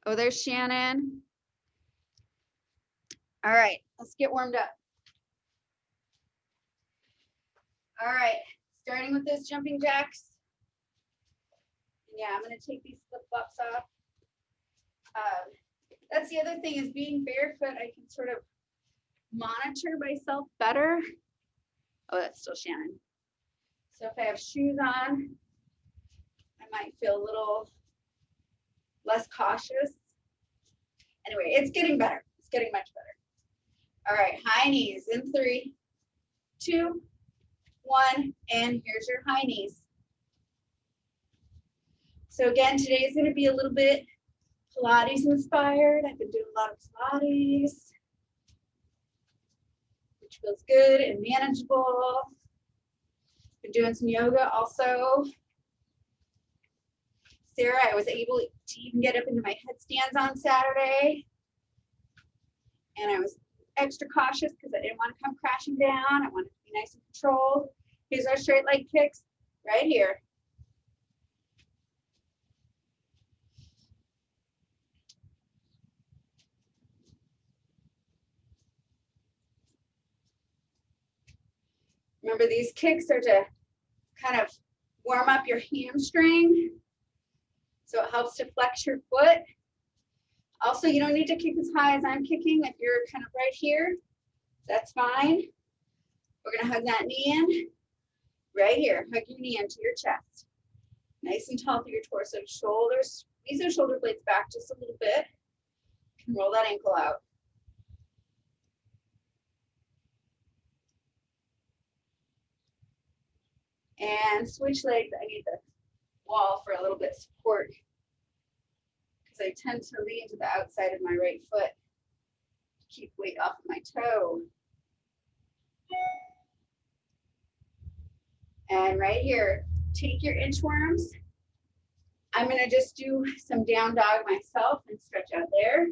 Oh, there's Shannon. All right, let's get warmed up. All right, starting with those jumping jacks. Yeah, I'm gonna take these flip-flops off. That's the other thing, is being barefoot, I can sort of monitor myself better. Oh, that's still Shannon. So if I have shoes on, I might feel a little less cautious. Anyway, it's getting better. It's getting much better. All right, high knees in 3, 2, 1, and here's your high knees. So again, today is going to be a little bit Pilates inspired. I've been doing a lot of Pilates, which feels good and manageable. Been doing some yoga also. Sarah, I was able to even get up into my headstands on Saturday. And I was extra cautious because I didn't want to come crashing down. I wanted to be nice and controlled. Here's our straight leg kicks right here. Remember, these kicks are to kind of warm up your hamstring. So it helps to flex your foot. Also, you don't need to kick as high as I'm kicking. If you're kind of right here, that's fine. We're going to hug that knee in right here. Hug your knee into your chest. Nice and tall through your torso. Shoulders, squeeze those shoulder blades back just a little bit. You can roll that ankle out. And switch legs. I need the wall for a little bit of support because I tend to lean to the outside of my right foot to keep weight off of my toe. And right here, take your inchworms. I'm going to just do some down dog myself and stretch out there.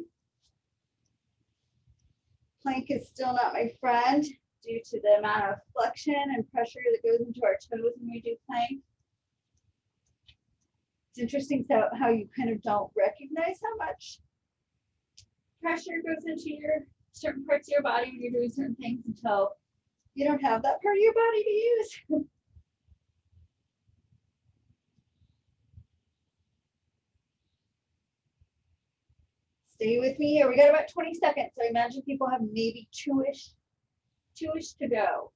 Plank is still not my friend due to the amount of flexion and pressure that goes into our toes when we do plank. It's interesting how you kind of don't recognize how much pressure goes into your certain parts of your body when you're doing certain things until you don't have that part of your body to use. Stay with me here. We got about 20 seconds. So I imagine people have maybe two-ish to go,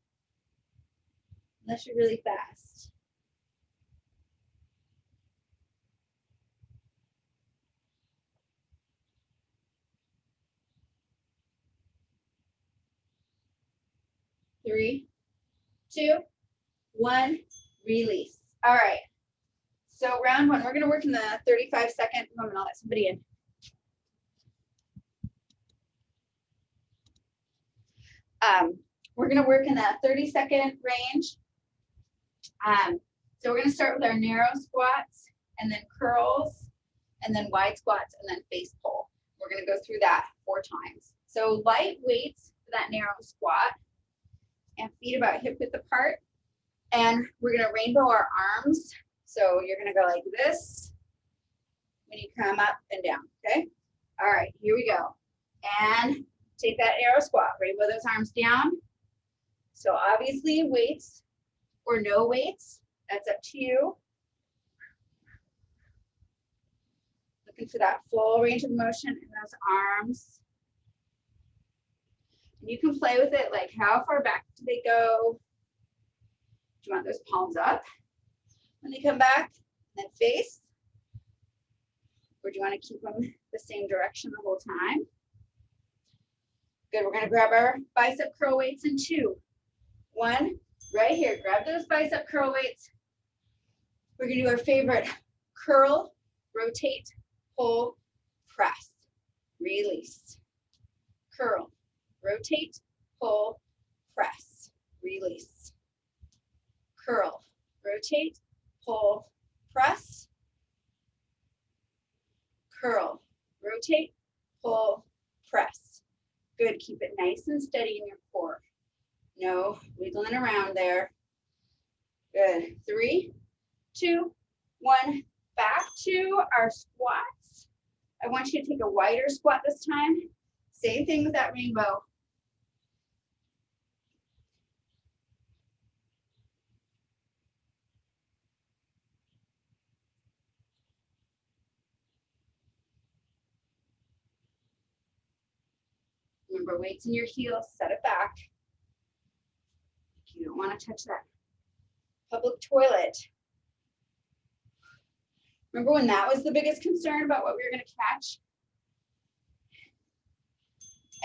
unless you're really fast. Three, 2, 1, release. All right. So round 1, we're going to work in the 35-second moment. I'll let somebody in. We're going to work in that 30-second range. So we're going to start with our narrow squats and then curls and then wide squats and then face pull. We're going to go through that 4 times. So light weights for that narrow squat and feet about hip width apart. And we're going to rainbow our arms. So you're going to go like this when you come up and down. Okay. All right, here we go. And take that arrow squat, rainbow those arms down. So obviously weights or no weights, that's up to you. Looking for that full range of motion in those arms. And you can play with it, like how far back do they go? Do you want those palms up when they come back and then face? Or do you want to keep them the same direction the whole time? Good, we're gonna grab our bicep curl weights in 2. 1, right here, grab those bicep curl weights. We're gonna do our favorite curl, rotate, pull, press, release. Curl, rotate, pull, press, release. Curl, rotate, pull, press. Curl, rotate, pull, press. Good, keep it nice and steady in your core. No wiggling around there. Good, 3, 2, 1, back to our squats. I want you to take a wider squat this time. Same thing with that rainbow. Remember, weights in your heels, set it back. You don't want to touch that public toilet. Remember when that was the biggest concern about what we were going to catch?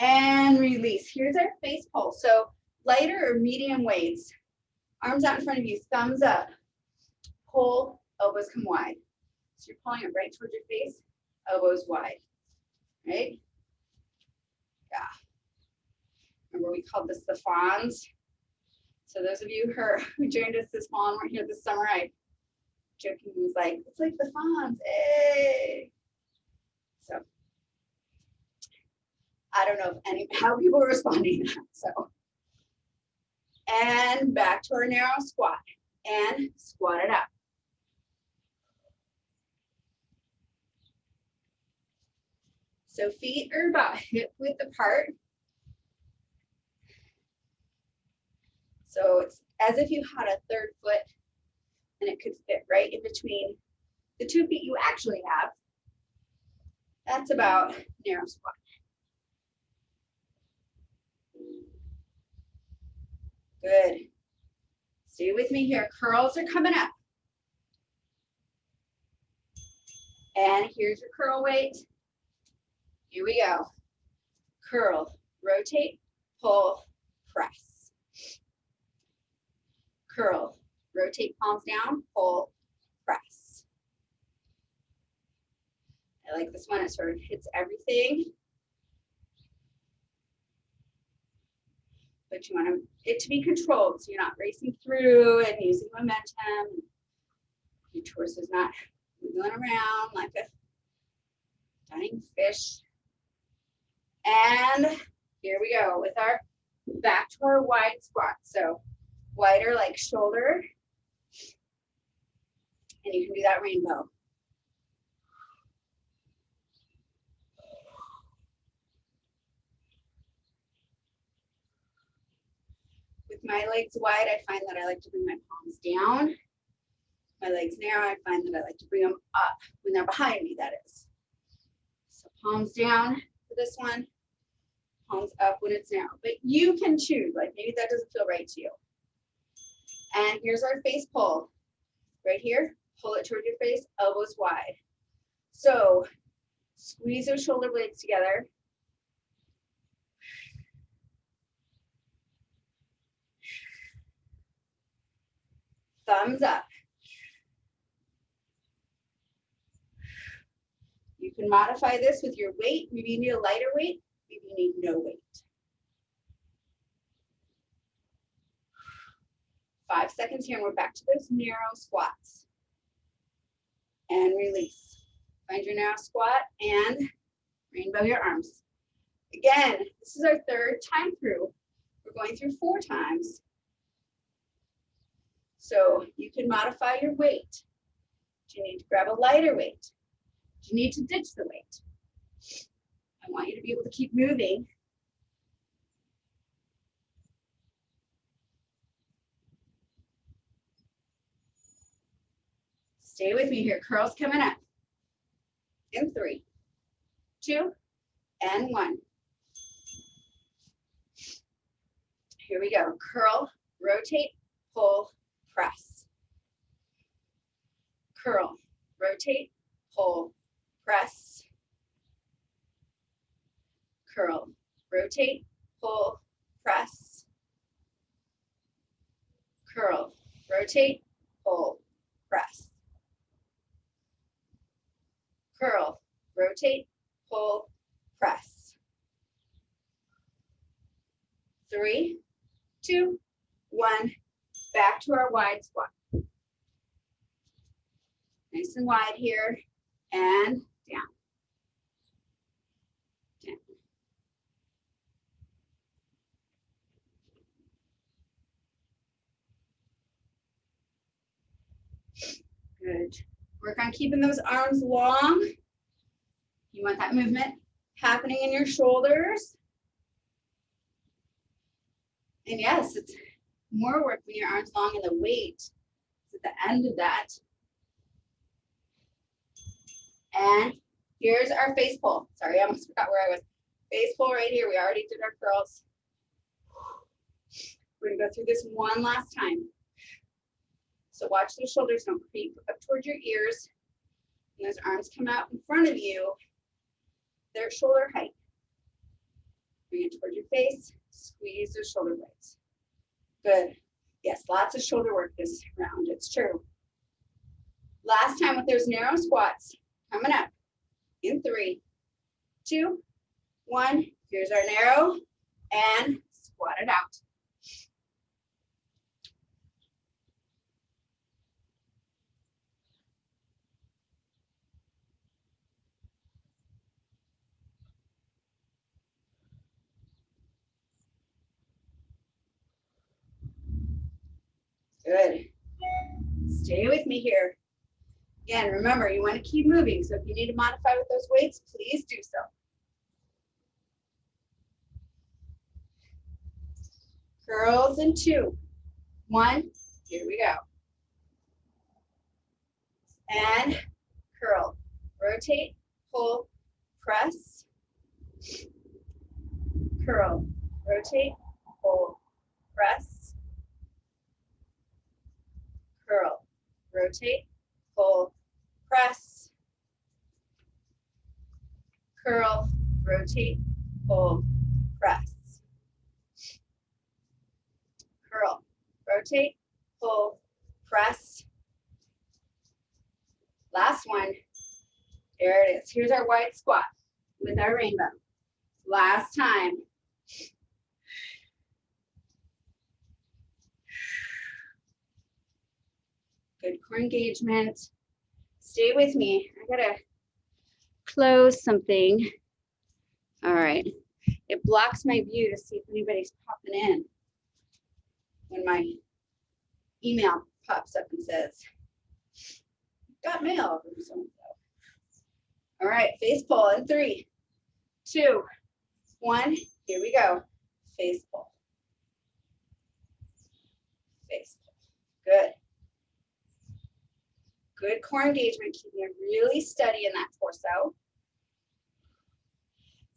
And release. Here's our face pull. So lighter or medium weights. Arms out in front of you, thumbs up. Pull, elbows come wide. So you're pulling it right towards your face, elbows wide, right? Yeah. Remember we called this the fawns. So those of you who joined us this fall and weren't here this summer, I jokingly was like, it's like the fawns, hey. So I don't know if how people are responding to that. So, and back to our narrow squat and squat it up. So feet are about hip width apart. So it's as if you had a third foot and it could fit right in between the 2 feet you actually have. That's about narrow squat. Good. Stay with me here. Curls are coming up. And here's your curl weight. Here we go. Curl, rotate, pull, press. Curl, rotate palms down, pull, press. I like this one. It sort of hits everything. But you want it to be controlled, so you're not racing through and using momentum. Your torso's not wiggling around like a dying fish. And here we go with our back to our wide squat. So wider like shoulder. And you can do that rainbow. With my legs wide, I find that I like to bring my palms down. My legs narrow, I find that I like to bring them up when they're behind me, that is. So palms down for this one, palms up when it's narrow. But you can choose, like maybe that doesn't feel right to you. And here's our face pull. Right here, pull it toward your face, elbows wide. So squeeze those shoulder blades together. Thumbs up. You can modify this with your weight. Maybe you need a lighter weight, maybe you need no weight. 5 seconds here, and we're back to those narrow squats. And release. Find your narrow squat and rainbow your arms. Again, this is our third time through. We're going through 4 times. So you can modify your weight. Do you need to grab a lighter weight? Do you need to ditch the weight? I want you to be able to keep moving. Stay with me here. Curls coming up. In 3, 2, and 1. Here we go. Curl, rotate, pull, press. Curl, rotate, pull, press. Curl, rotate, pull, press. Curl, rotate, pull, press. Curl, rotate, pull, press. 3, 2, 1. Back to our wide squat. Nice and wide here, and down. Down. Good. Work on keeping those arms long. You want that movement happening in your shoulders. And yes, it's more work when your arms long and the weight is at the end of that. And here's our face pull. Sorry, I almost forgot where I was. Face pull right here. We already did our curls. We're gonna go through this one last time. So watch those shoulders don't creep up towards your ears. And those arms come out in front of you. They're shoulder height. Bring it towards your face. Squeeze those shoulder blades. Good. Yes, lots of shoulder work this round. It's true. Last time with those narrow squats. Coming up in 3, 2, 1. Here's our narrow and squat it out. Good. Stay with me here. Again, remember, you want to keep moving. So if you need to modify with those weights, please do so. Curls in 2, 1. Here we go. And curl. Rotate, pull, press. Curl. Rotate, pull, press. Curl. Rotate, pull, press. Curl, rotate, pull, press. Curl, rotate, pull, press. Last one. There it is. Here's our wide squat with our rainbow. Last time. Good core engagement. Stay with me. I gotta close something. All right. It blocks my view to see if anybody's popping in when my email pops up and says, got mail from so-and-so. All right, face pull in 3, 2, 1. Here we go. Face pull. Face pull. Good. Good core engagement, keeping it really steady in that torso.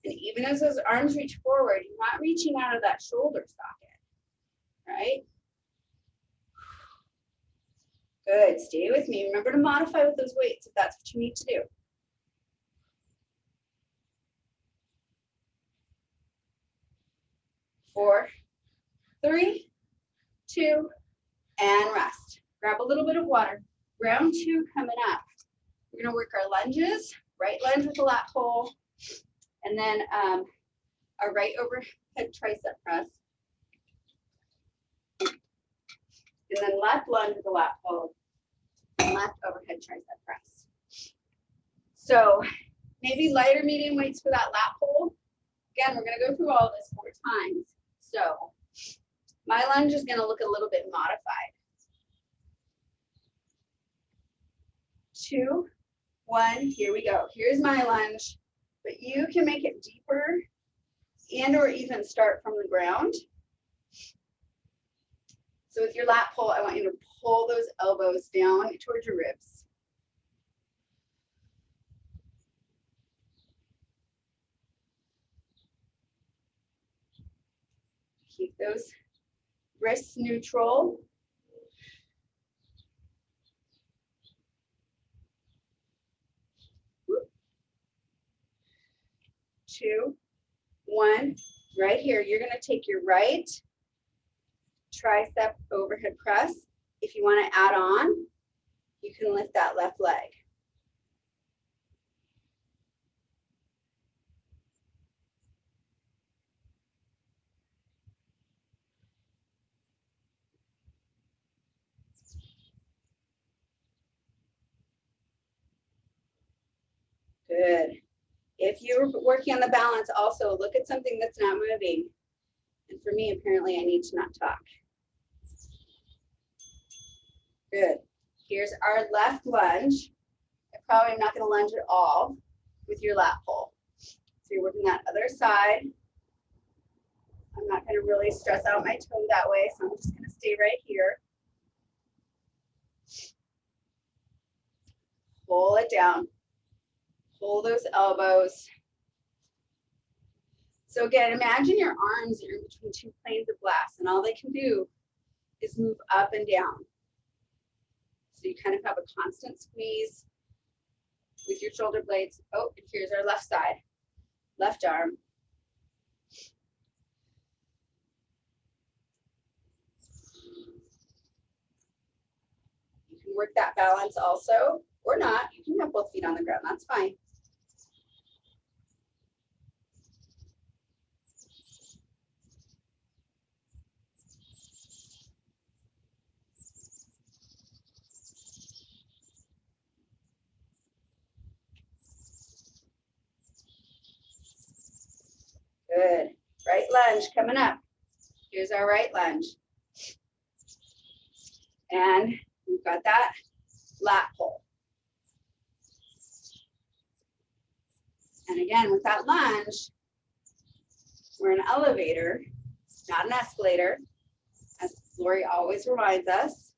And even as those arms reach forward, you're not reaching out of that shoulder socket, right? Good, stay with me. Remember to modify with those weights if that's what you need to do. Four, 3, 2, and rest. Grab a little bit of water. Round 2 coming up. We're gonna work our lunges, right lunge with a lat pull, and then a right overhead tricep press. And then left lunge with a lat pull, and left overhead tricep press. So maybe lighter medium weights for that lat pull. Again, we're gonna go through all this 4 times. So my lunge is gonna look a little bit modified. 2, 1, here we go. Here's my lunge, but you can make it deeper and or even start from the ground. So with your lat pull, I want you to pull those elbows down towards your ribs. Keep those wrists neutral. 2, 1, right here. You're gonna take your right tricep overhead press. If you wanna add on, you can lift that left leg. Good. If you're working on the balance, also look at something that's not moving. And for me, apparently I need to not talk. Good. Here's our left lunge. I probably am not gonna lunge at all. with your lat pull. So you're working that other side. I'm not going to really stress out my toe that way, so I'm just going to stay right here. Pull it down. Pull those elbows. So again, imagine your arms are in between two planes of glass, and all they can do is move up and down. So you kind of have a constant squeeze with your shoulder blades. Oh, and here's our left side, left arm. You can work that balance also, or not. You can have both feet on the ground, that's fine. Good. Right lunge coming up. Here's our right lunge. And we've got that lat pull. And again, with that lunge, we're an elevator, not an escalator, as Lori always reminds us.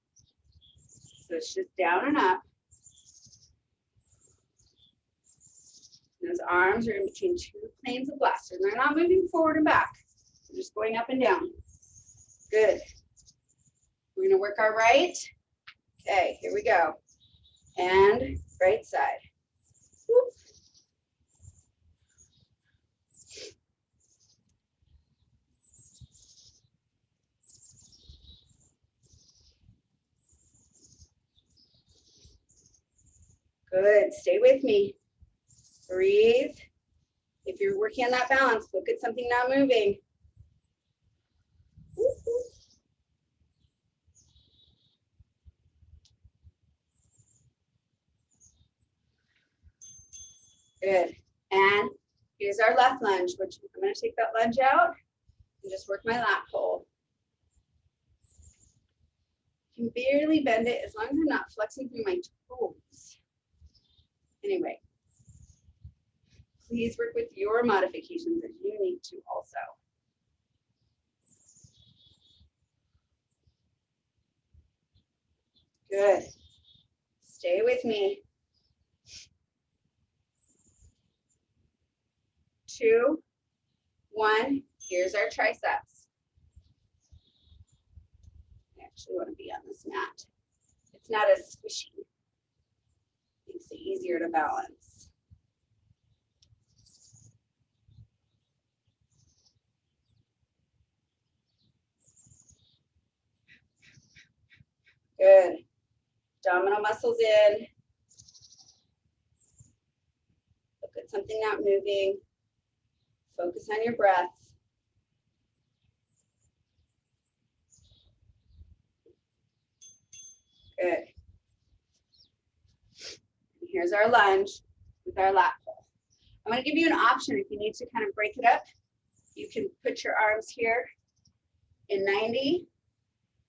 So it's just down and up. Those arms are in between two planes of glass, and they're not moving forward and back. They're just going up and down. Good. We're going to work our right. Okay, here we go. And right side. Whoop. Good. Stay with me. Breathe. If you're working on that balance, look at something not moving. Good. And here's our left lunge, which I'm going to take that lunge out and just work my lat pull. You can barely bend it as long as I'm not flexing through my toes. Anyway, please work with your modifications if you need to also. Good. Stay with me. 2, 1. Here's our triceps. I actually want to be on this mat. It's not as squishy. Makes it easier to balance. Good. Abdominal muscles in. Look at something not moving. Focus on your breath. Good. And here's our lunge with our lat pull. I'm going to give you an option if you need to kind of break it up. You can put your arms here in 90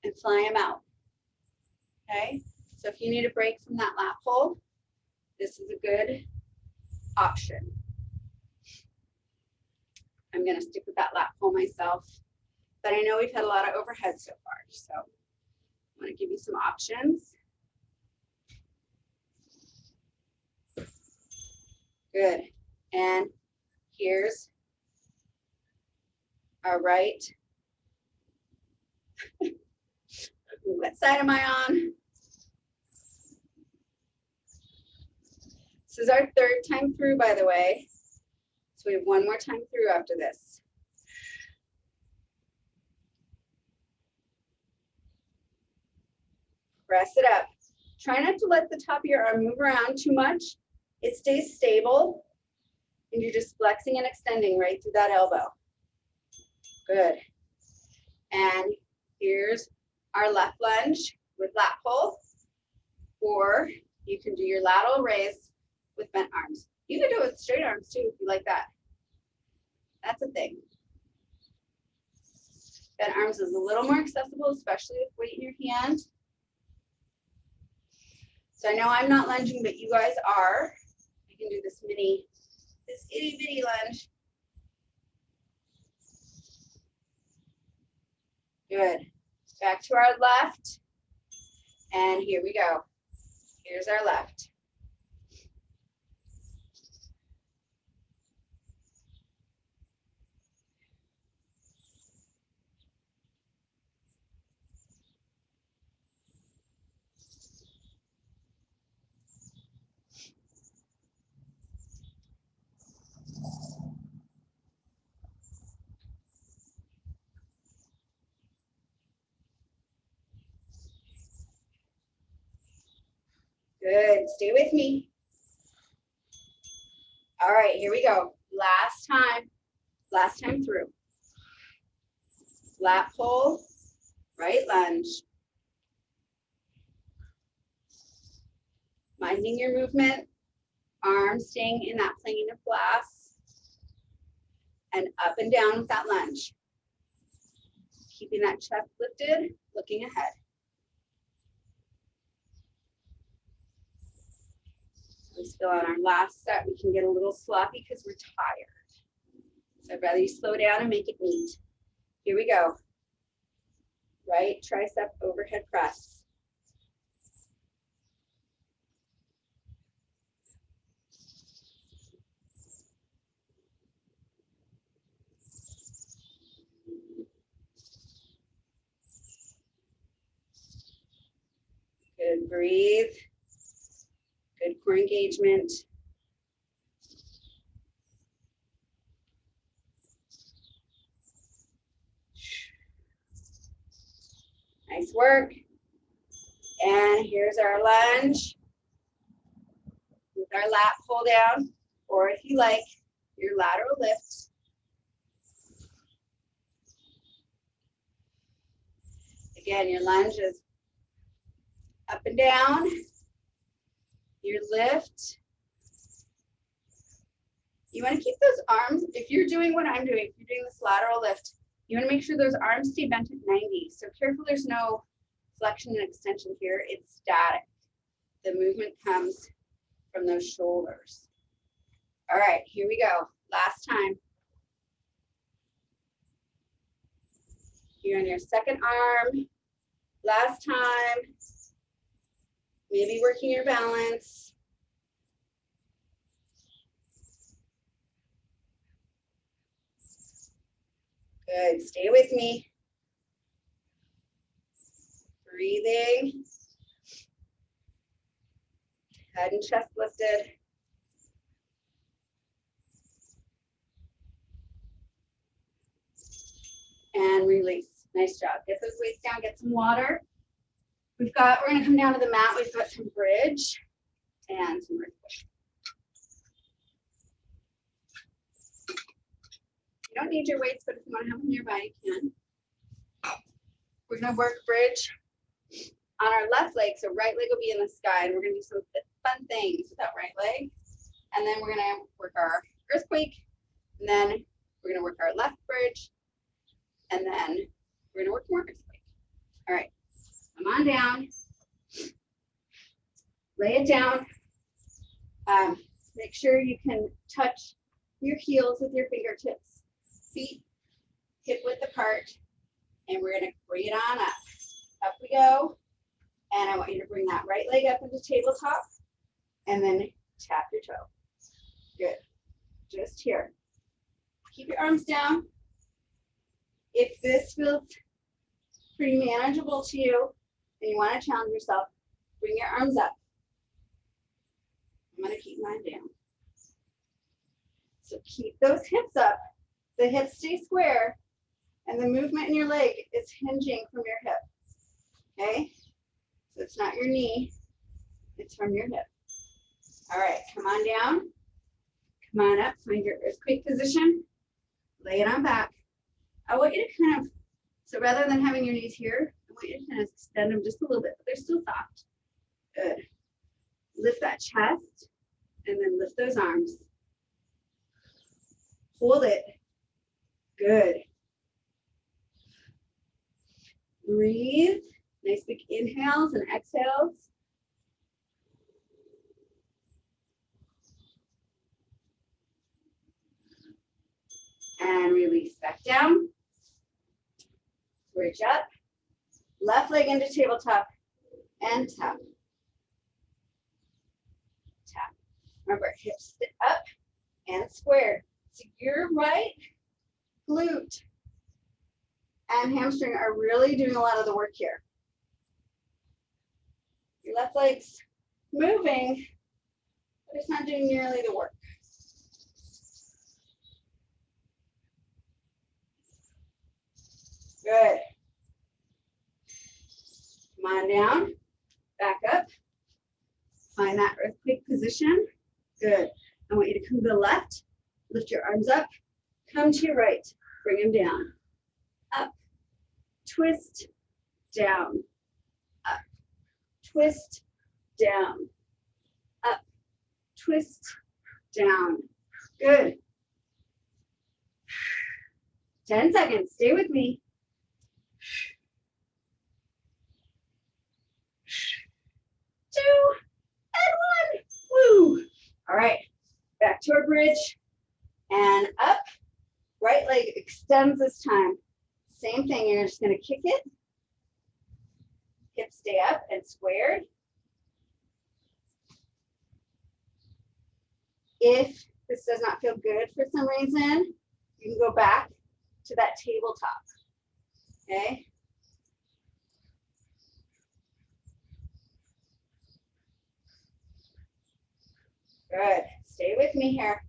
and fly them out. Okay, so if you need a break from that lat pull, this is a good option. I'm going to stick with that lat pull myself, but I know we've had a lot of overhead so far, so I'm going to give you some options. Good. And here's our right. What side am I on? This is our 3rd time through, by the way. So we have one more time through after this. Press it up. Try not to let the top of your arm move around too much. It stays stable, and you're just flexing and extending right through that elbow. Good. And here's our left lunge with lat pull, or you can do your lateral raise with bent arms. You can do it with straight arms too if you like that. That's a thing. Bent arms is a little more accessible, especially with weight in your hand. So I know I'm not lunging, but you guys are. You can do this mini this itty bitty lunge. Good. Back to our left. And here we go. Here's our left. Good, stay with me. All right, here we go. Last time through. Lat pull, right lunge. Minding your movement, arms staying in that plane of glass, and up and down with that lunge. Keeping that chest lifted, looking ahead. We still on our last set. We can get a little sloppy because we're tired. So I'd rather you slow down and make it neat. Here we go. Right tricep overhead press. Good, breathe. Good core engagement. Nice work. And here's our lunge with our lat pull down, or if you like, your lateral lift. Again, your lunge is up and down. Your lift. You want to keep those arms, if you're doing what I'm doing, if you're doing this lateral lift, you want to make sure those arms stay bent at 90. So careful there's no flexion and extension here. It's static. The movement comes from those shoulders. All right, here we go. Last time. You're on your second arm. Last time. Maybe working your balance. Good, stay with me. Breathing. Head and chest lifted. And release. Nice job. Get those weights down, get some water. We're gonna come down to the mat. We've got some bridge and some earth push. You don't need your weights, but if you want to have them nearby, you can. We're gonna work bridge on our left leg. So right leg will be in the sky, and we're gonna do some fun things with that right leg. And then we're gonna work our earthquake, and then we're gonna work our left bridge, and then we're gonna work more earthquake. All right. Come on down, lay it down. Make sure you can touch your heels with your fingertips, feet hip width apart, and we're gonna bring it on up. Up we go, and I want you to bring that right leg up into tabletop, and then tap your toe. Good, just here. Keep your arms down. If this feels pretty manageable to you, and you want to challenge yourself, bring your arms up. I'm going to keep mine down. So keep those hips up. The hips stay square, and the movement in your leg is hinging from your hip. Okay? So it's not your knee, it's from your hip. All right, come on down. Come on up, find your earthquake position. Lay it on back. I want you to kind of, so rather than having your knees here, I want you to kind of extend them just a little bit, but they're still soft. Good. Lift that chest, and then lift those arms. Hold it. Good. Breathe. Nice big inhales and exhales. Release. Back down. Bridge up. Left leg into tabletop and tap. Tap. Remember, hips sit up and square. So your right glute and hamstring are really doing a lot of the work here. Your left leg's moving, but it's not doing nearly the work. Good. Come on down, back up. Find that earthquake position. Good. I want you to come to the left, lift your arms up, come to your right, bring them down. Up, twist, down, up, twist, down, up, twist, down. Good. 10 seconds, stay with me. 2 and 1. Woo. All right, back to our bridge and up. Right leg extends this time. Same thing, you're just gonna kick it. Hips stay up and squared. If this does not feel good for some reason, you can go back to that tabletop, okay? Good, stay with me here.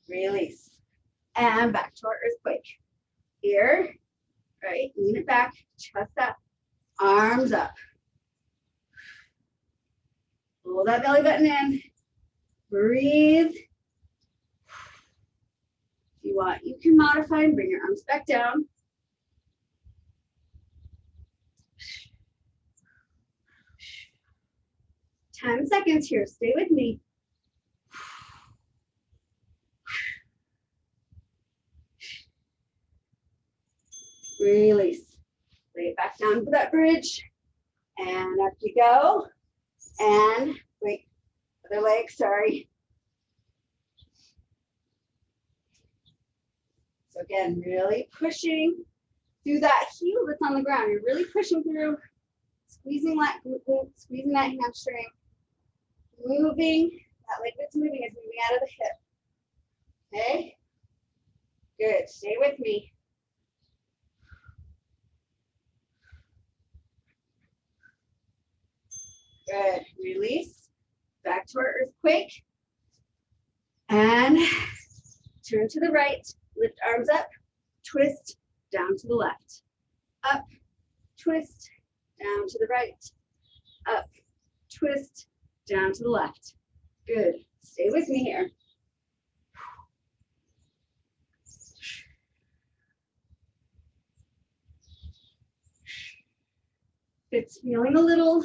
Release. And back to our earthquake. Here, right, lean it back, chest up, arms up. Pull that belly button in. Breathe. If you want, you can modify and bring your arms back down. Ten seconds here, stay with me. Release. Lay it back down for that bridge. And up you go. And wait, other leg, sorry. So again, really pushing through that heel that's on the ground. You're really pushing through, squeezing that glute, squeezing that hamstring, moving. That leg that's moving is moving out of the hip. Okay? Good. Stay with me. Good. Release. Back to our earthquake. And turn to the right. Lift arms up. Twist down to the left. Up. Twist down to the right. Up. Twist down to the left. Good. Stay with me here. If it's feeling a little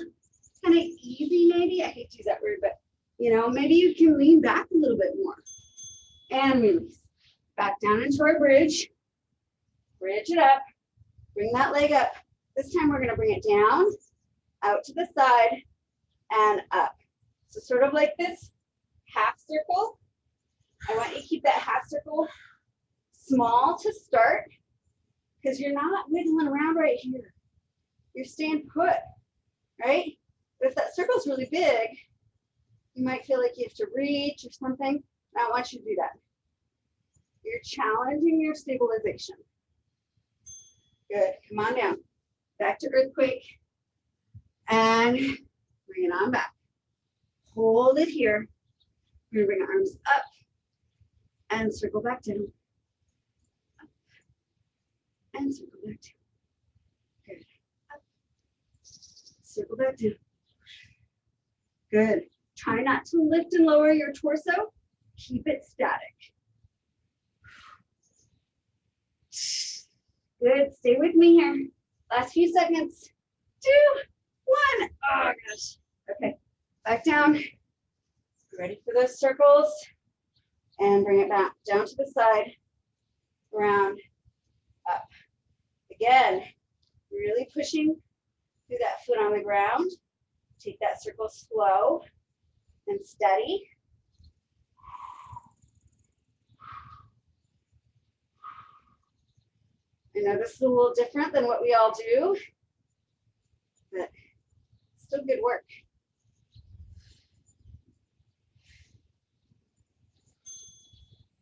kind of easy, maybe, I hate to use that word, but you know, maybe you can lean back a little bit more. And release. Back down into our bridge. Bridge it up. Bring that leg up. This time we're going to bring it down, out to the side, and up. So sort of like this half circle. I want you to keep that half circle small to start because you're not wiggling around right here. You're staying put, right? But if that circle's really big, you might feel like you have to reach or something. I don't want you to do that. You're challenging your stabilization. Good, come on down. Back to earthquake. And bring it on back. Hold it here. We're gonna bring our arms up and circle back down. Up and circle back down. Good. Up. Circle back down. Good. Try not to lift and lower your torso. Keep it static. Good. Stay with me here. Last few seconds. 2, 1. Oh gosh. Okay. Back down. Ready for those circles. And bring it back down to the side. Around. Up. Again. Really pushing through that foot on the ground. Take that circle slow and steady. know this is a little different than what we all do, but still good work.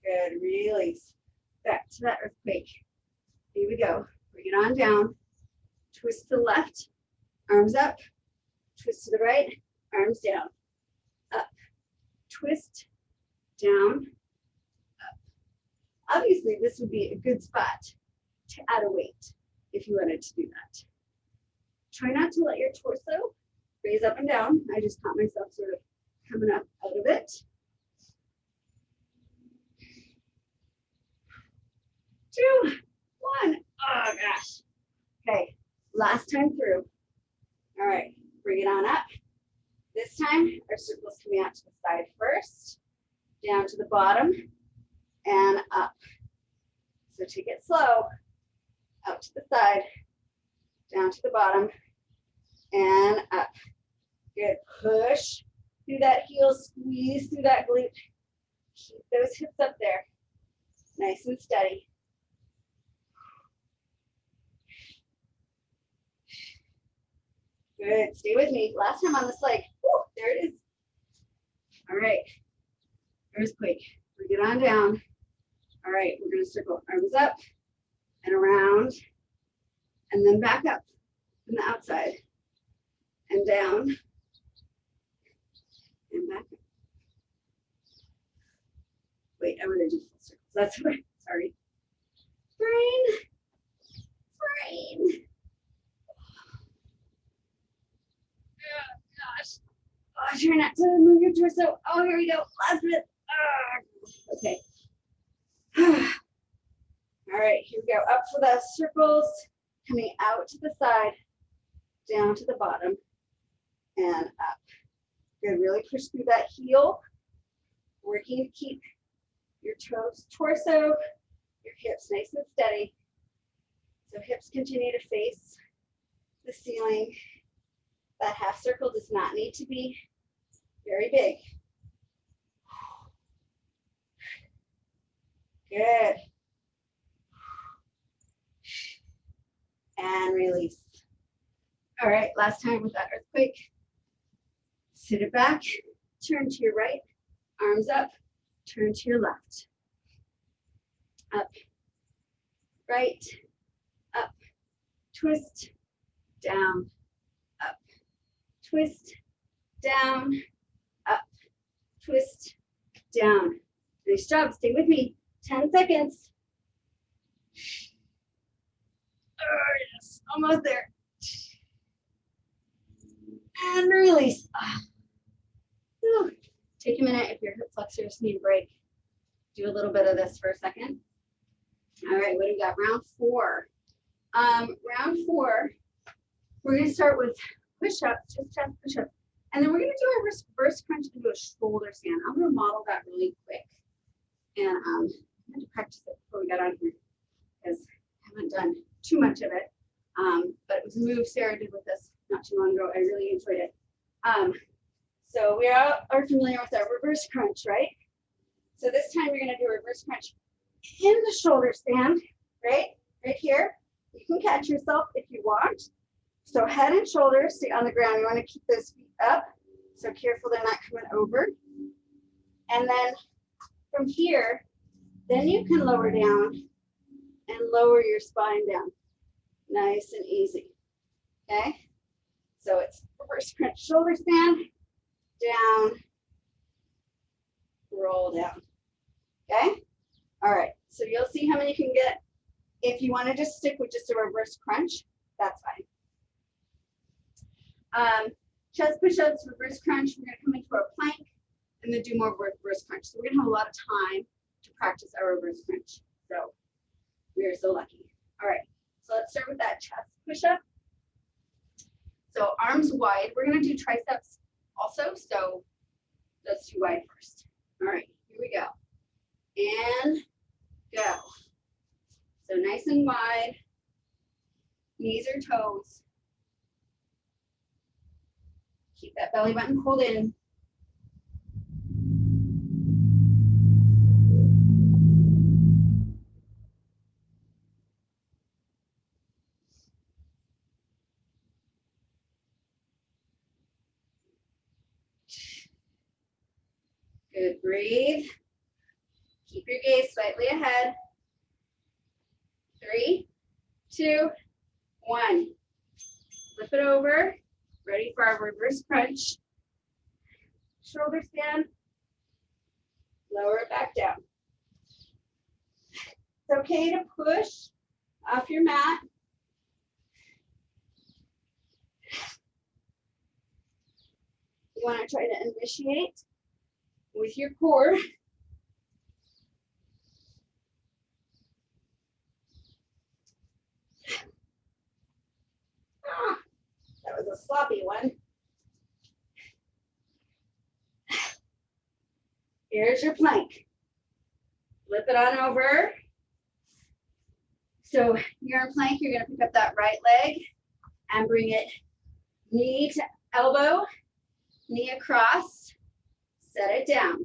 Good, release. Back to that earthquake. Here we go. Bring it on down. Twist to the left, arms up. Twist to the right, arms down. Up, twist, down, up. Obviously, this would be a good spot to add a weight if you wanted to do that. Try not to let your torso raise up and down. I just caught myself sort of coming up out of it. 2, 1. Oh gosh. Okay, last time through. All right, bring it on up. This time, our circle's coming out to the side first, down to the bottom, and up. So take it slow, out to the side, down to the bottom, and up. Good, push through that heel, squeeze through that glute. Keep those hips up there, nice and steady. Good, stay with me. Last time on this leg, woo, there it is. All right, earthquake, bring it on down. All right, we're gonna circle arms up and around, and then back up from the outside, and down, and back up. Wait, I wanna do full circles, that's right, sorry. Brain. Oh, try not to move your torso. Oh, here we go. Last bit. Okay. All right, here we go. Up for the circles, coming out to the side, down to the bottom, and up. Good. Really push through that heel. Working to keep your torso, your hips nice and steady. So hips continue to face the ceiling. That half circle does not need to be very big. Good. And release. All right, last time with that earthquake. Sit it back, turn to your right, arms up, turn to your left. Up, right, up, twist, down, up, twist, down, up, twist, down. Nice job, stay with me, 10 seconds. Oh yes, almost there. And release. Whew. Take a minute if your hip flexors need a break. Do a little bit of this for a second. All right, what do we got? Round 4. Round 4, we're going to start with push-ups, just chest push-ups. And then we're going to do a reverse crunch into a shoulder stand. I'm going to model that really quick. And I had to practice it before we got on here because I haven't done too much of it. But it was a move Sarah did with us not too long ago. I really enjoyed it. So we are familiar with our reverse crunch, right? So this time we're going to do a reverse crunch in the shoulder stand, right? Right here. You can catch yourself if you want. So head and shoulders stay on the ground. You want to keep those feet up. So careful they're not coming over. And then from here, then you can lower down and lower your spine down. Nice and easy. Okay? So it's reverse crunch, shoulder stand, down, roll down. Okay? All right. So you'll see how many you can get. If you want to just stick with just a reverse crunch, that's fine. Chest push-ups, reverse crunch. We're going to come into our plank and then do more reverse crunch. So we're going to have a lot of time to practice our reverse crunch. So we are so lucky. All right. So let's start with that chest push-up. So arms wide. We're going to do triceps also. So let's do wide first. All right. Here we go. And go. So nice and wide. Knees or toes. Keep that belly button pulled in. Good, breathe. Keep your gaze slightly ahead. 3, 2, 1. Flip it over. Ready for our reverse crunch. Shoulder stand. Lower it back down. It's okay to push off your mat. You want to try to initiate with your core. That was a sloppy one. Here's your plank. Flip it on over. So you're in plank, you're going to pick up that right leg and bring it knee to elbow, knee across, set it down.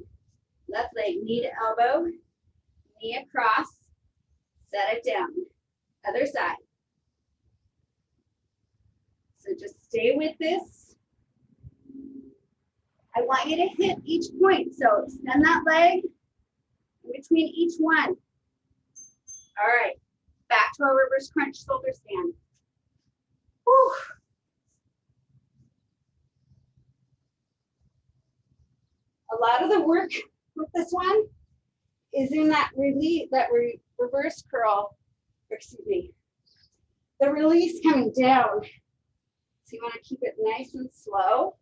Left leg, knee to elbow, knee across, set it down. Other side. So just stay with this. I want you to hit each point. So extend that leg in between each one. All right, back to our reverse crunch shoulder stand. Whew. A lot of the work with this one is in that reverse curl, or excuse me, the release coming down. So you want to keep it nice and slow.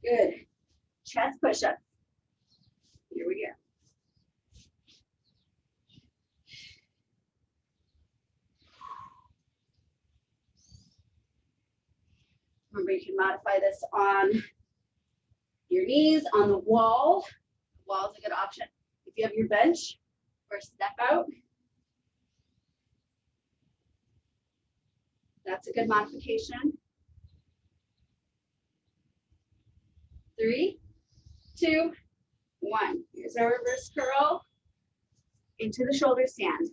Good. Chest push-up. Here we go. Remember, you can modify this on your knees, on the wall. The wall is a good option. If you have your bench or step out, that's a good modification. 3, 2, 1. Here's our reverse curl into the shoulder stand.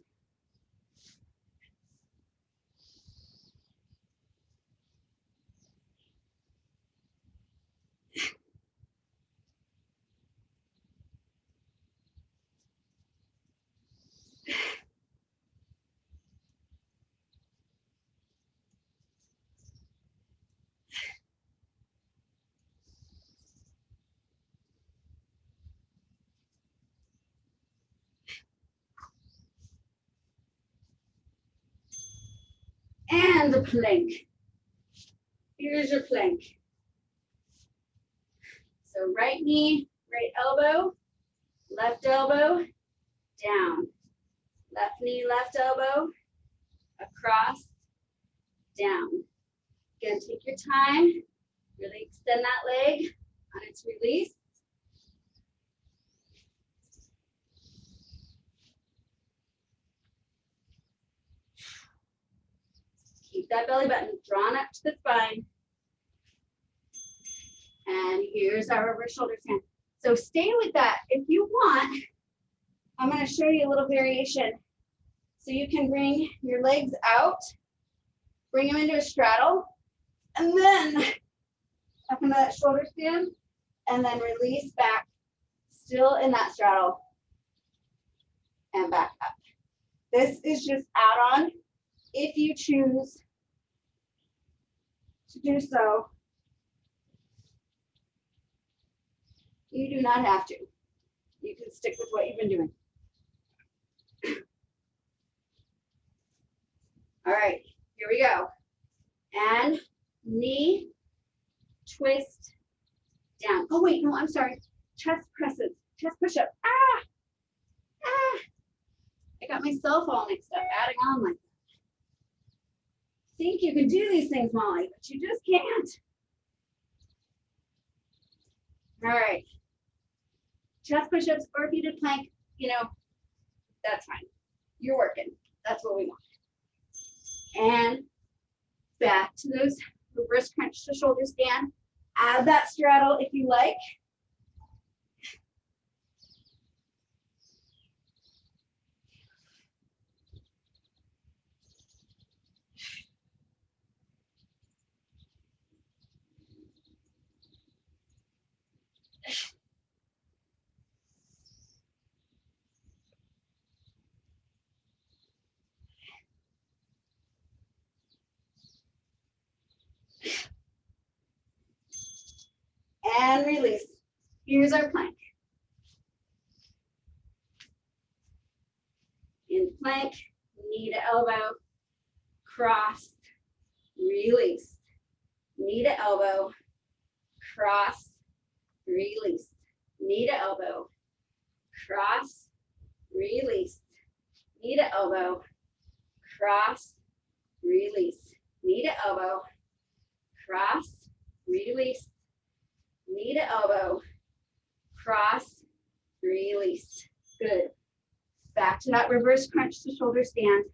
And the plank. Here's your plank. So right knee, right elbow, left elbow, down. Left knee, left elbow, across, down. Again, take your time. Really extend that leg on its release. Keep that belly button drawn up to the spine. And here's our reverse shoulder stand. So stay with that. If you want, I'm going to show you a little variation. So you can bring your legs out, bring them into a straddle, and then up into that shoulder stand, and then release back, still in that straddle, and back up. This is just add-on if you choose to do so. You do not have to. You can stick with what you've been doing. All right, here we go. And knee, twist, down. Oh wait, no, I'm sorry. Chest presses, chest push-up. Ah, ah. I got myself all mixed up, adding on like that. Think you can do these things, Molly, but you just can't. All right. Chest push-ups, or if you did plank, you know, that's fine. You're working. That's what we want. And back to those reverse crunch to shoulder stand. Add that straddle if you like. and release. Here's our plank. In plank, knee to elbow, cross, release. Knee to elbow, cross, release. Knee to elbow, cross, release. Knee to elbow, cross, release. Knee to elbow, cross, release. Knee to elbow, cross, release. Good. Back to that reverse crunch to shoulder stand.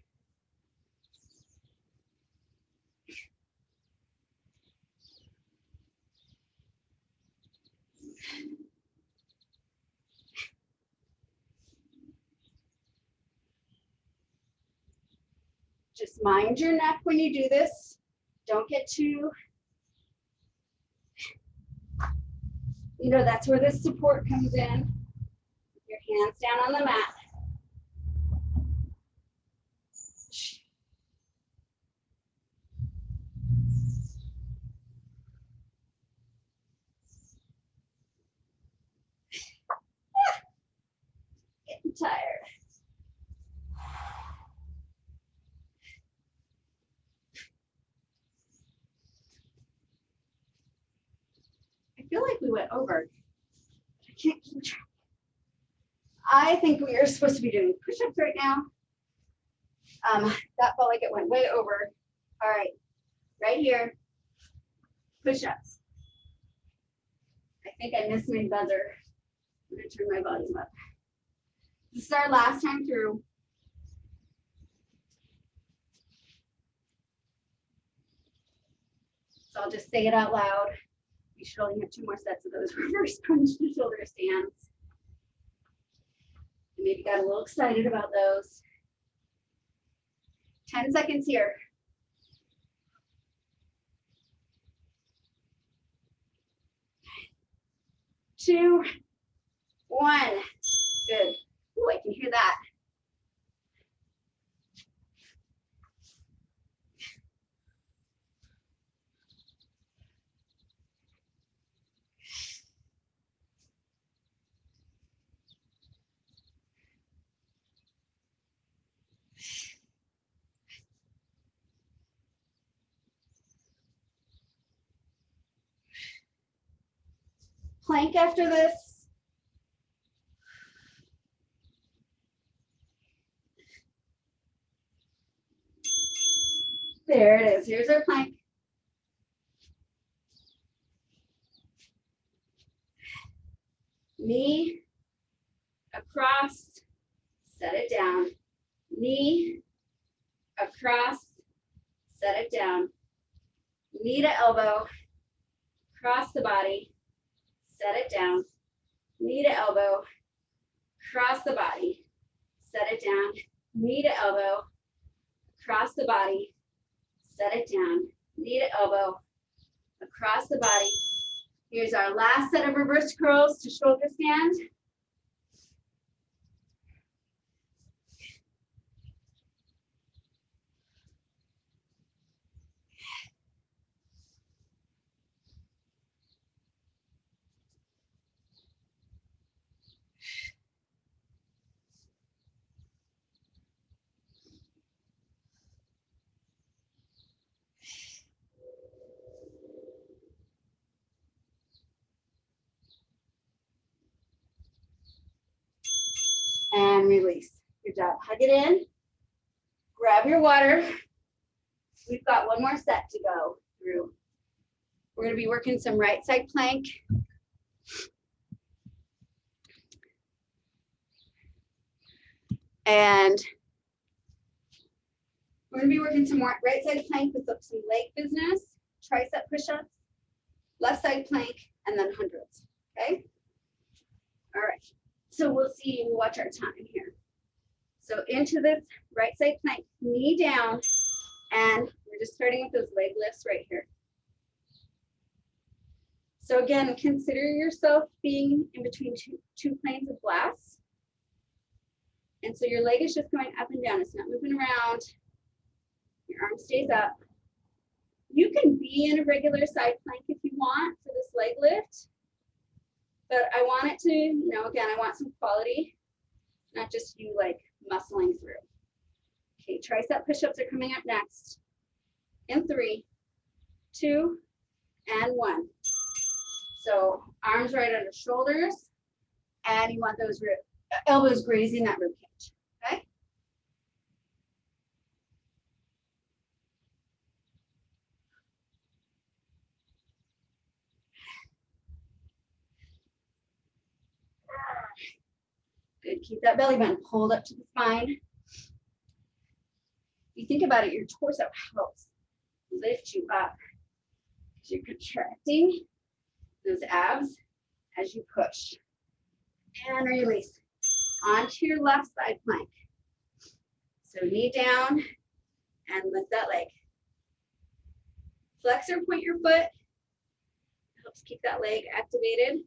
Just mind your neck when you do this. Don't get too, that's where this support comes in. Your hands down on the mat. Getting tired. I feel like we went over. I can't keep track. I think we are supposed to be doing push-ups right now. That felt like it went way over. All right, right here, push-ups. I think I missed my buzzer. I'm gonna turn my volume up. This is our last time through. So I'll just say it out loud. We should only have 2 more sets of those reverse crunch to shoulder stands. Maybe got a little excited about those. 10 seconds here. 2, 1. Good. Ooh, I can hear that. Plank after this. There it is. Here's our plank. Knee across, set it down. Knee across, set it down. Knee to elbow, cross the body, set it down. Knee to elbow, cross the body, set it down. Knee to elbow, across the body, set it down. Knee to elbow, across the body. Here's our last set of reverse curls to shoulder stand. And release. Good job. Hug it in. Grab your water. We've got 1 more set to go through. We're going to be working some right side plank. And we're going to be working some more right side plank with some leg business, tricep push-ups, left side plank, and then hundreds. Okay? All right. So we'll see, we'll watch our time here. So into this right side plank, knee down, and we're just starting with those leg lifts right here. So again, consider yourself being in between two planes of glass. And so your leg is just going up and down. It's not moving around. Your arm stays up. You can be in a regular side plank if you want for this leg lift. But I want it to, you know, again, I want some quality, not just you like muscling through. Okay, tricep push-ups are coming up next. In 3, 2, and 1. So arms right under shoulders, and you want those elbows grazing that rib cage, okay? Good, keep that belly button pulled up to the spine. If you think about it, your torso helps lift you up. You're contracting those abs as you push. And release onto your left side plank. So knee down and lift that leg. Flex or point your foot. Helps keep that leg activated.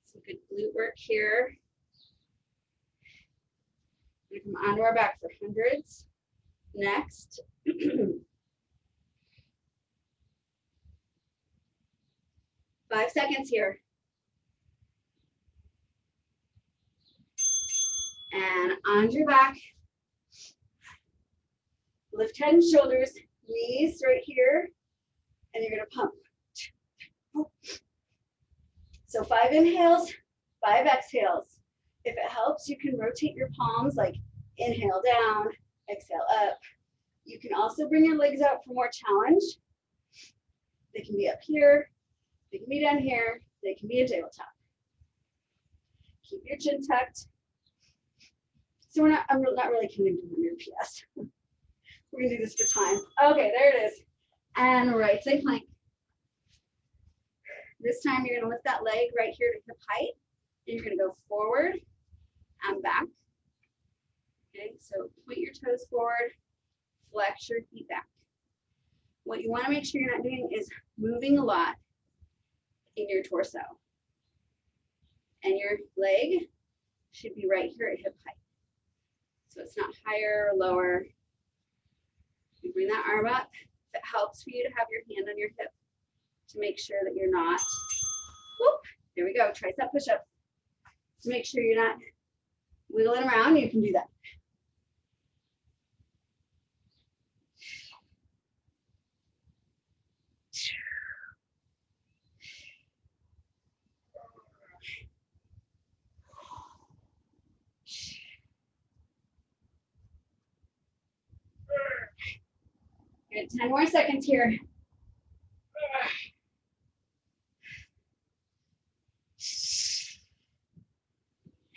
Some good glute work here. We're gonna come onto our back for hundreds. Next. 5 seconds here. And on your back. Lift head and shoulders, knees right here, and you're gonna pump. So 5 inhales, 5 exhales. If it helps, you can rotate your palms, like inhale down, exhale up. You can also bring your legs out for more challenge. They can be up here, they can be down here, they can be a tabletop. Keep your chin tucked. So I'm not really counting on your PS. We're gonna do this for time. Okay, there it is. And right side plank. This time you're gonna lift that leg right here to hip height. And you're gonna go forward and back. Okay, so point your toes forward, flex your feet back. What you wanna make sure you're not doing is moving a lot in your torso. And your leg should be right here at hip height. So it's not higher or lower. You bring that arm up. If it helps for you to have your hand on your hip to make sure that you're not, whoop, there we go, tricep push-up. To make sure you're not wiggling around, you can do that. Good, 10 more seconds here.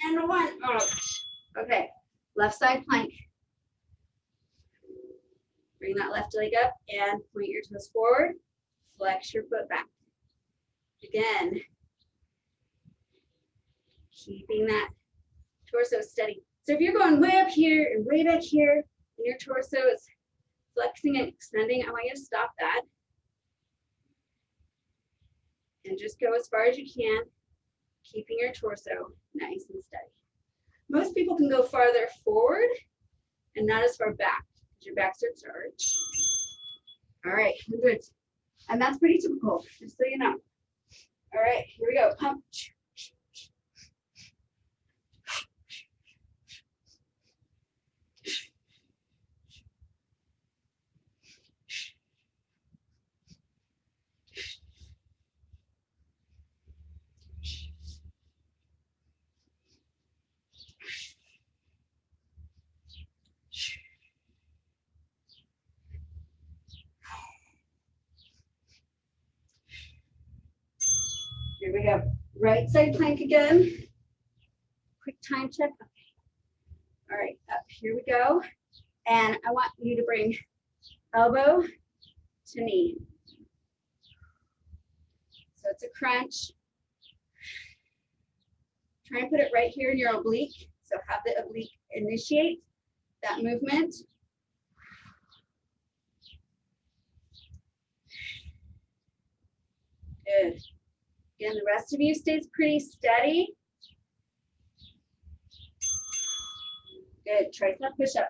And 1. Oh. Okay, left side plank. Bring that left leg up and point your toes forward. Flex your foot back. Again, keeping that torso steady. So if you're going way up here and way back here, and your torso is flexing and extending, I want you to stop that. And just go as far as you can, keeping your torso nice and steady. Most people can go farther forward and not as far back, because your back starts to arch. All right, hundreds. And that's pretty typical, just so you know. All right, here we go, pump. Here we go. Right side plank again. Quick time check. Okay. All right, up. Here we go. And I want you to bring elbow to knee. So it's a crunch. Try and put it right here in your oblique. So have the oblique initiate that movement. Good. Again, the rest of you stays pretty steady. Good, tricep push-up.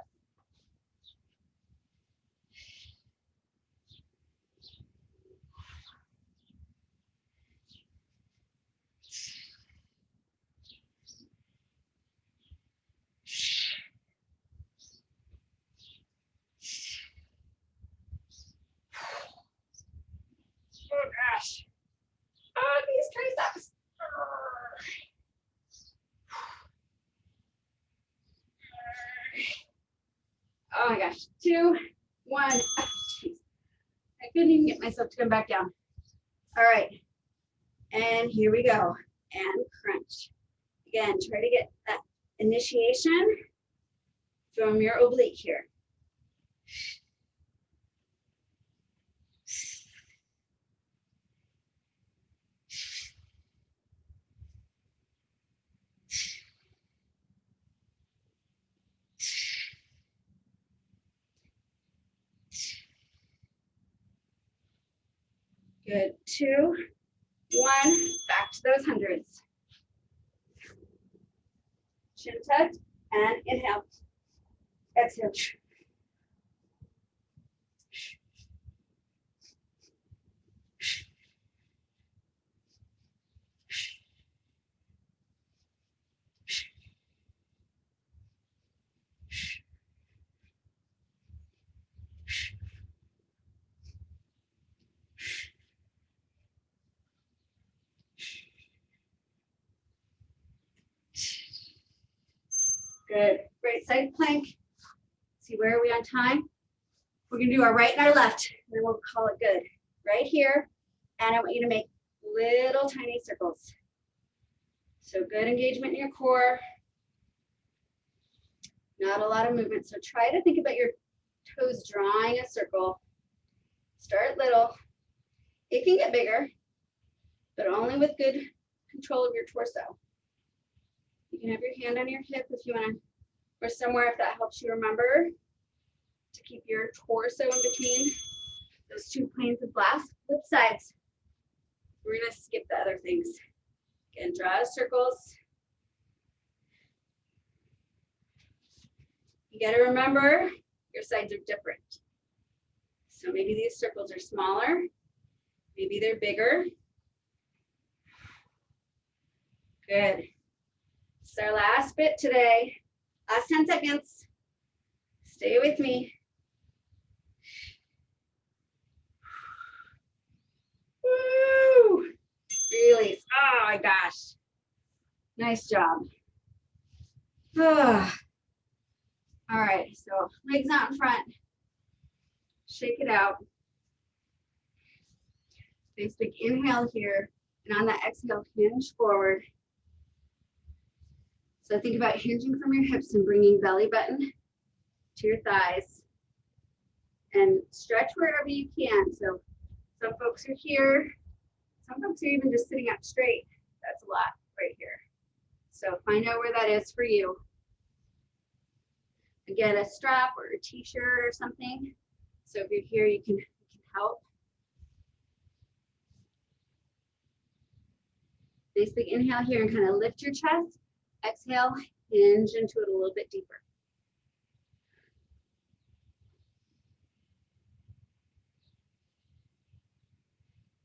Oh my gosh. 2, 1. Oh, geez. I couldn't even get myself to come back down. All right. And here we go. And crunch. Again, try to get that initiation from your oblique here. Good. 2, 1. Back to those hundreds. Chin tucked and inhale. Exhale. Good. Right side plank. See, where are we on time? We're gonna do our right and our left, and then we'll call it good. Right here, and I want you to make little tiny circles. So good engagement in your core. Not a lot of movement, so try to think about your toes drawing a circle. Start little. It can get bigger, but only with good control of your torso. You can have your hand on your hip if you want to, or somewhere if that helps you remember to keep your torso in between those two planes of glass. Flip sides. We're going to skip the other things. Again, draw circles. You got to remember your sides are different. So maybe these circles are smaller. Maybe they're bigger. Good. It's our last bit today. Last 10 seconds. Stay with me. Woo! Release. Oh my gosh. Nice job. All right, so legs out in front. Shake it out. Nice big inhale here. And on that exhale, hinge forward. So think about hinging from your hips and bringing belly button to your thighs. And stretch wherever you can. So some folks are here. Some folks are even just sitting up straight. That's a lot right here. So find out where that is for you. Again, a strap or a t-shirt or something. So if you're here, you can help. Nice big inhale here and kind of lift your chest. Exhale, hinge into it a little bit deeper.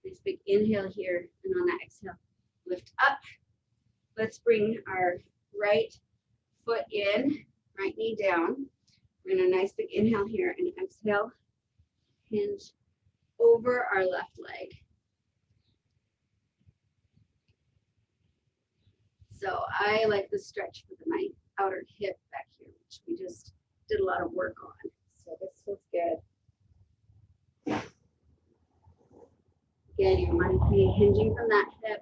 Nice big inhale here, and on that exhale, lift up. Let's bring our right foot in, right knee down. We're gonna nice big inhale here and exhale, hinge over our left leg. So I like the stretch for my outer hip back here, which we just did a lot of work on. So this feels good. Again, you want to be hinging from that hip,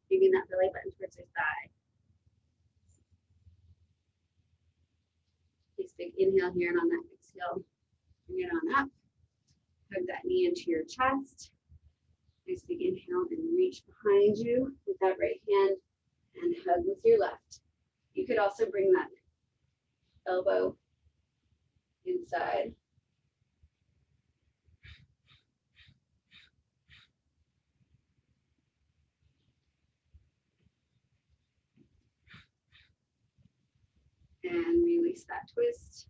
maybe that belly button towards your thigh. Nice big inhale here, and on that exhale, bring it on up. Hug that knee into your chest. Nice big inhale and reach behind you with that right hand and hug with your left. You could also bring that elbow inside. And release that twist.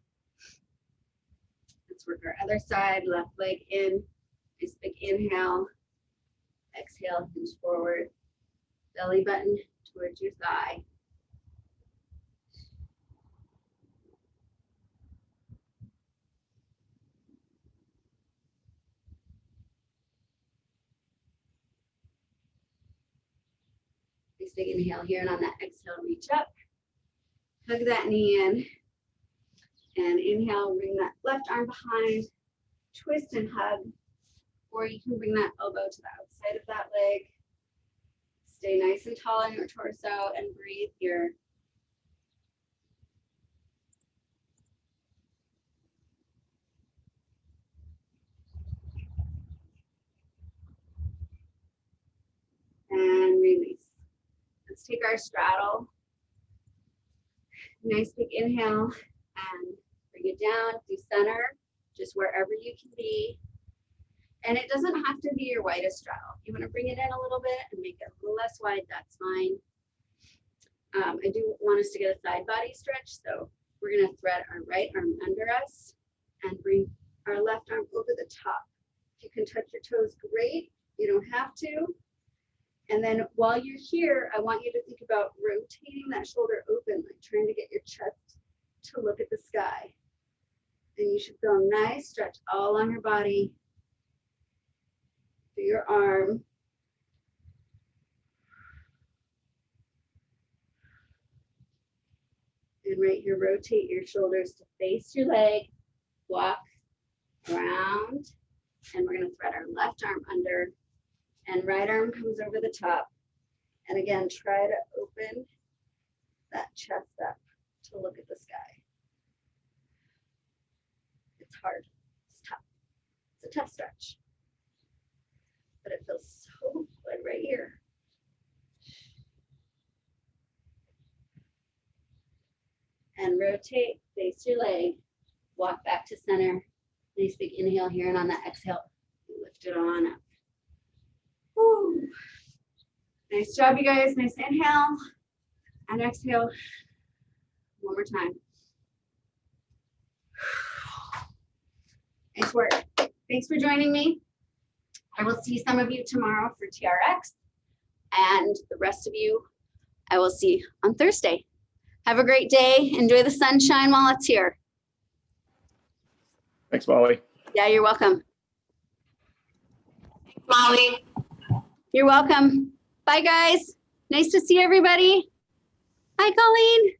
Let's work our other side, left leg in. Nice big inhale. Exhale, hinge forward. Belly button towards your thigh. Nice big inhale here, and on that exhale, reach up. Hug that knee in. And inhale, bring that left arm behind. Twist and hug. Or you can bring that elbow to the outside of that leg. Stay nice and tall in your torso and breathe here. And release. Let's take our straddle. Nice big inhale and bring it down to center, just wherever you can be. And it doesn't have to be your widest straddle. You want to bring it in a little bit and make it a little less wide, that's fine. I do want us to get a side body stretch, so we're going to thread our right arm under us and bring our left arm over the top. If you can touch your toes, great. You don't have to. And then while you're here, I want you to think about rotating that shoulder open, like trying to get your chest to look at the sky. And you should feel a nice stretch all on your body, through your arm. And right here, rotate your shoulders to face your leg, walk around, and we're gonna thread our left arm under, and right arm comes over the top. And again, try to open that chest up to look at the sky. It's hard, it's tough. It's a tough stretch, but it feels so good right here. And rotate, face your leg, walk back to center. Nice big inhale here, and on that exhale, lift it on up. Woo. Nice job, you guys. Nice inhale and exhale. One more time. Nice work. Thanks for joining me. I will see some of you tomorrow for TRX, and the rest of you I will see on Thursday. Have a great day. Enjoy the sunshine while it's here. Thanks, Molly. Yeah, you're welcome. Thanks, Molly. You're welcome. Bye, guys. Nice to see everybody. Hi, Colleen.